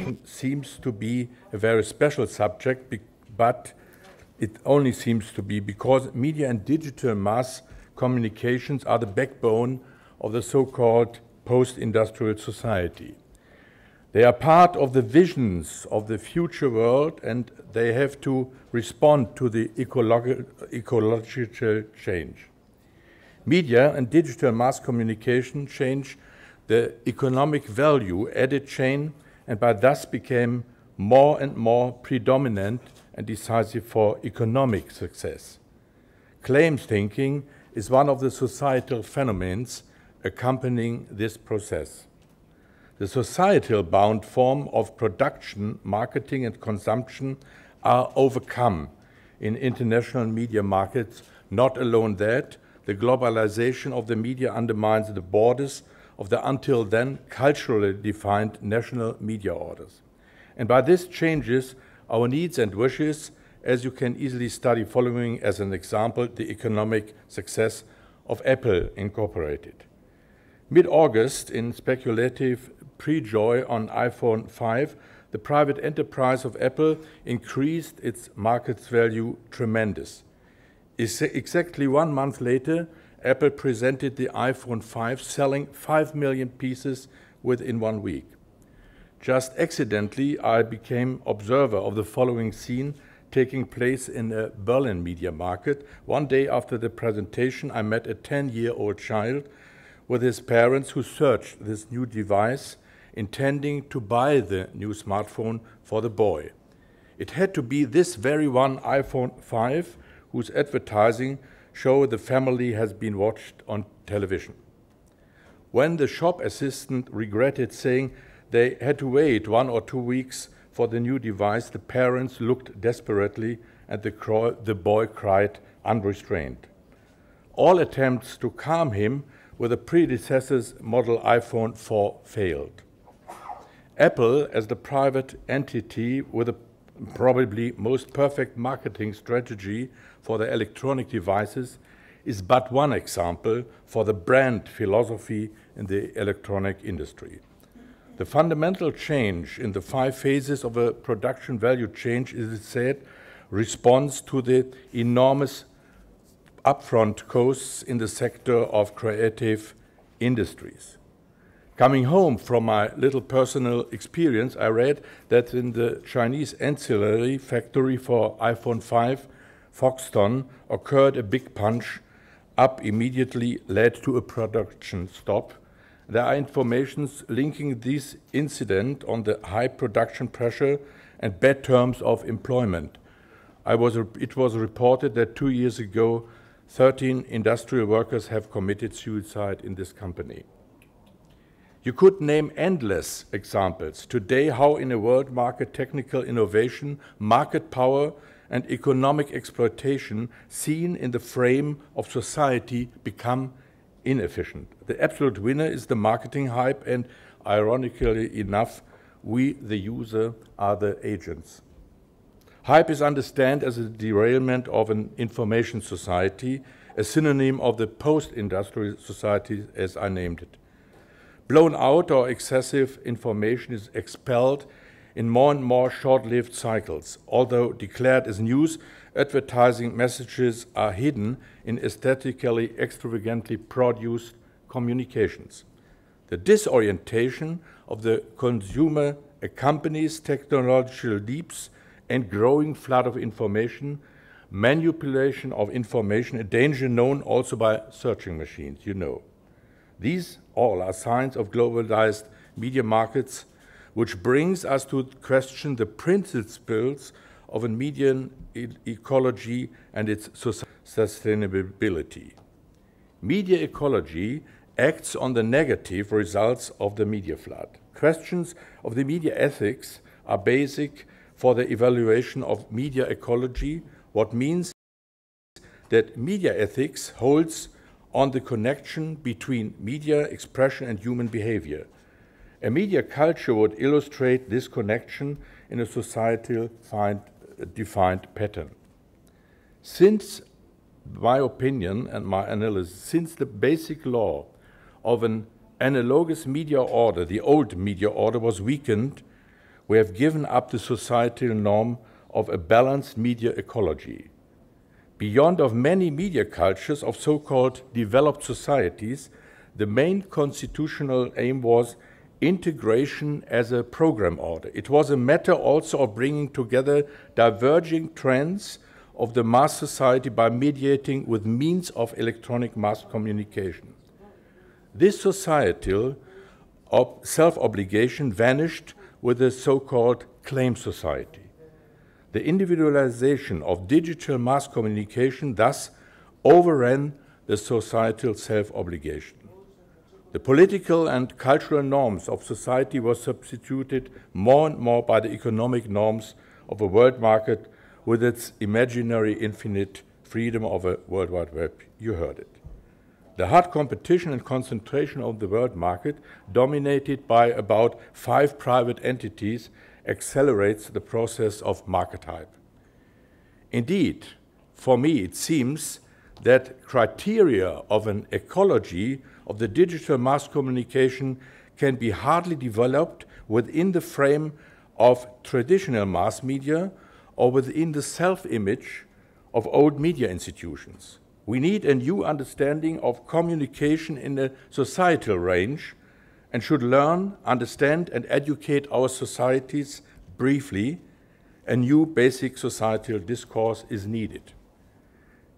communication seems to be a very special subject, but it only seems to be because media and digital mass communications are the backbone of the so-called post-industrial society. They are part of the visions of the future world, and they have to respond to the ecological change. Media and digital mass communication change the economic value added chain and by thus became more and more predominant and decisive for economic success. Claims thinking is one of the societal phenomena accompanying this process. The societal bound form of production, marketing, and consumption are overcome in international media markets. Not alone that, the globalization of the media undermines the borders of the until then culturally defined national media orders. And by this changes our needs and wishes, as you can easily study following as an example the economic success of Apple Incorporated. Mid-August, in speculative pre-joy on iPhone 5, the private enterprise of Apple increased its market value tremendous. Exactly 1 month later, Apple presented the iPhone 5, selling 5 million pieces within 1 week. Just accidentally, I became observer of the following scene taking place in a Berlin media market. One day after the presentation, I met a 10-year-old child with his parents who searched this new device, intending to buy the new smartphone for the boy. It had to be this very one iPhone 5 whose advertising show the family has been watched on television. When the shop assistant regretted saying they had to wait 1 or 2 weeks for the new device, the parents looked desperately and the boy cried unrestrained. All attempts to calm him with the predecessor's model iPhone 4 failed. Apple, as the private entity with the probably most perfect marketing strategy for the electronic devices, is but one example for the brand philosophy in the electronic industry. The fundamental change in the 5 phases of a production value chain is said responds to the enormous upfront costs in the sector of creative industries. Coming home from my little personal experience, I read that in the Chinese ancillary factory for iPhone 5, Foxconn, occurred a big punch up immediately led to a production stop. There are informations linking this incident on the high production pressure and bad terms of employment. It was reported that 2 years ago, 13 industrial workers have committed suicide in this company. You could name endless examples today how in a world market technical innovation, market power, and economic exploitation seen in the frame of society become inefficient. The absolute winner is the marketing hype, and ironically enough, we, the user, are the agents. Hype is understood as a derailment of an information society, a synonym of the post-industrial society as I named it. Blown out or excessive information is expelled in more and more short-lived cycles. Although declared as news, advertising messages are hidden in aesthetically extravagantly produced communications. The disorientation of the consumer accompanies technological leaps and growing flood of information, manipulation of information, a danger known also by searching machines, you know. These all are signs of globalized media markets, which brings us to question the principles of a media ecology and its sustainability. Media ecology acts on the negative results of the media flood. Questions of the media ethics are basic for the evaluation of media ecology, what means that media ethics holds on the connection between media expression and human behavior. A media culture would illustrate this connection in a societal defined pattern. Since my opinion and my analysis, since the basic law of an analogous media order, the old media order, was weakened, we have given up the societal norm of a balanced media ecology. Beyond of many media cultures of so-called developed societies, the main constitutional aim was integration as a program order. It was a matter also of bringing together diverging trends of the mass society by mediating with means of electronic mass communication. This societal self-obligation vanished with the so-called claim society. The individualization of digital mass communication thus overran the societal self-obligation. The political and cultural norms of society were substituted more and more by the economic norms of a world market with its imaginary infinite freedom of a World Wide Web. You heard it. The hard competition and concentration of the world market, dominated by about 5 private entities, accelerates the process of market hype. Indeed, for me, it seems that criteria of an ecology of the digital mass communication can be hardly developed within the frame of traditional mass media or within the self-image of old media institutions. We need a new understanding of communication in a societal range and should learn, understand, and educate our societies briefly. A new basic societal discourse is needed.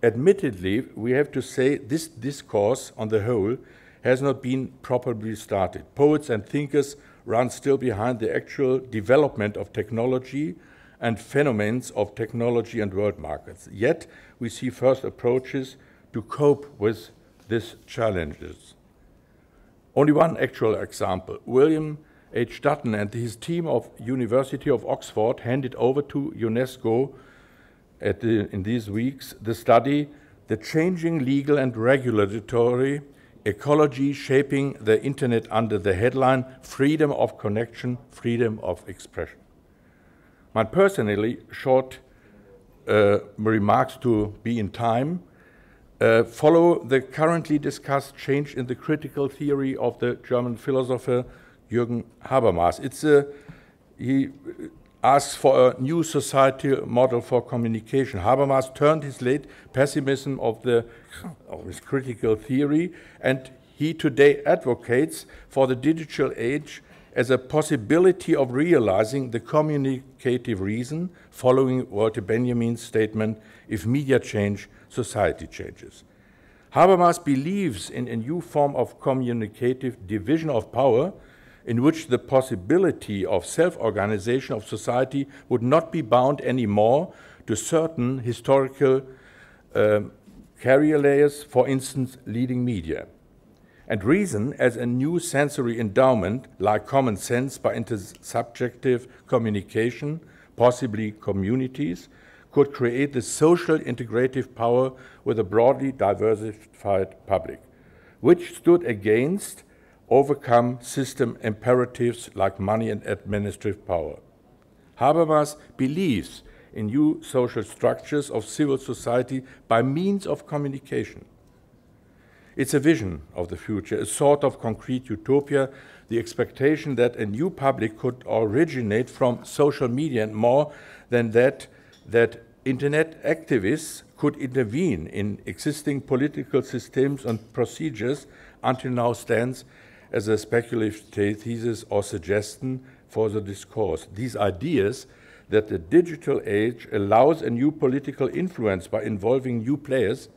Admittedly, we have to say this discourse on the whole has not been properly started. Poets and thinkers run still behind the actual development of technology and phenomena of technology and world markets. Yet, we see first approaches to cope with these challenges. Only one actual example. William H. Dutton and his team of University of Oxford handed over to UNESCO in these weeks the study, The Changing Legal and Regulatory Ecology Shaping the Internet, under the headline, Freedom of Connection, Freedom of Expression. My personally short remarks to be in time follow the currently discussed change in the critical theory of the German philosopher Jürgen Habermas. He asks for a new societal model for communication. Habermas turned his late pessimism of his critical theory, and he today advocates for the digital age as a possibility of realizing the communicative reason, following Walter Benjamin's statement, if media change, society changes. Habermas believes in a new form of communicative division of power, in which the possibility of self-organization of society would not be bound anymore to certain historical carrier layers, for instance, leading media. And reason as a new sensory endowment, like common sense by intersubjective communication, possibly communities, could create the social integrative power with a broadly diversified public, which stood against overcome system imperatives like money and administrative power. Habermas believes in new social structures of civil society by means of communication. It's a vision of the future, a sort of concrete utopia, the expectation that a new public could originate from social media, and more than that internet activists could intervene in existing political systems and procedures, until now stands as a speculative thesis or suggestion for the discourse. These ideas that the digital age allows a new political influence by involving new players,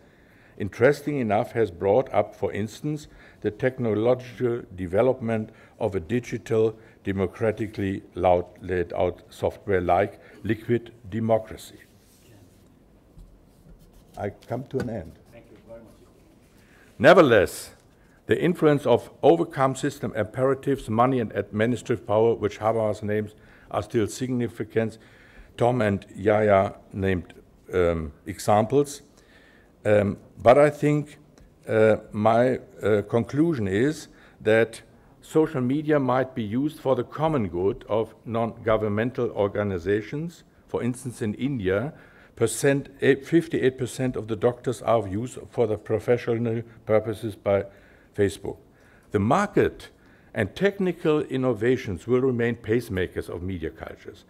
interesting enough, has brought up, for instance, the technological development of a digital, democratically laid out software like liquid democracy. I come to an end. Thank you very much. Nevertheless, the influence of overcome system imperatives, money and administrative power, which Habermas names, are still significant. Tom and Yaya named examples. But I think my conclusion is that social media might be used for the common good of non-governmental organizations. For instance, in India, 58% of the doctors are used for the professional purposes by Facebook. The market and technical innovations will remain pacemakers of media cultures.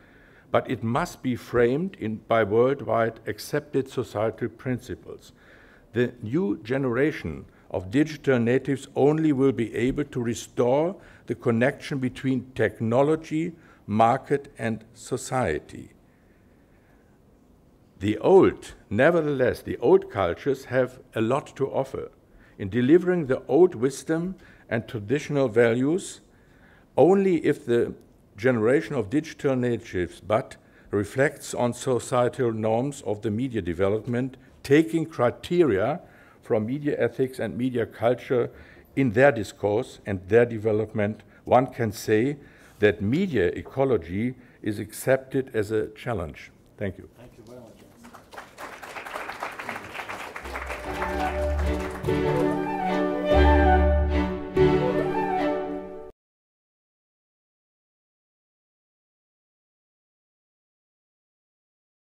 But it must be framed by worldwide accepted societal principles. The new generation of digital natives only will be able to restore the connection between technology, market, and society. Nevertheless, the old cultures have a lot to offer. In delivering the old wisdom and traditional values, only if the generation of digital natives but reflects on societal norms of the media development, taking criteria from media ethics and media culture in their discourse and their development, one can say that media ecology is accepted as a challenge. Thank you. Thank you.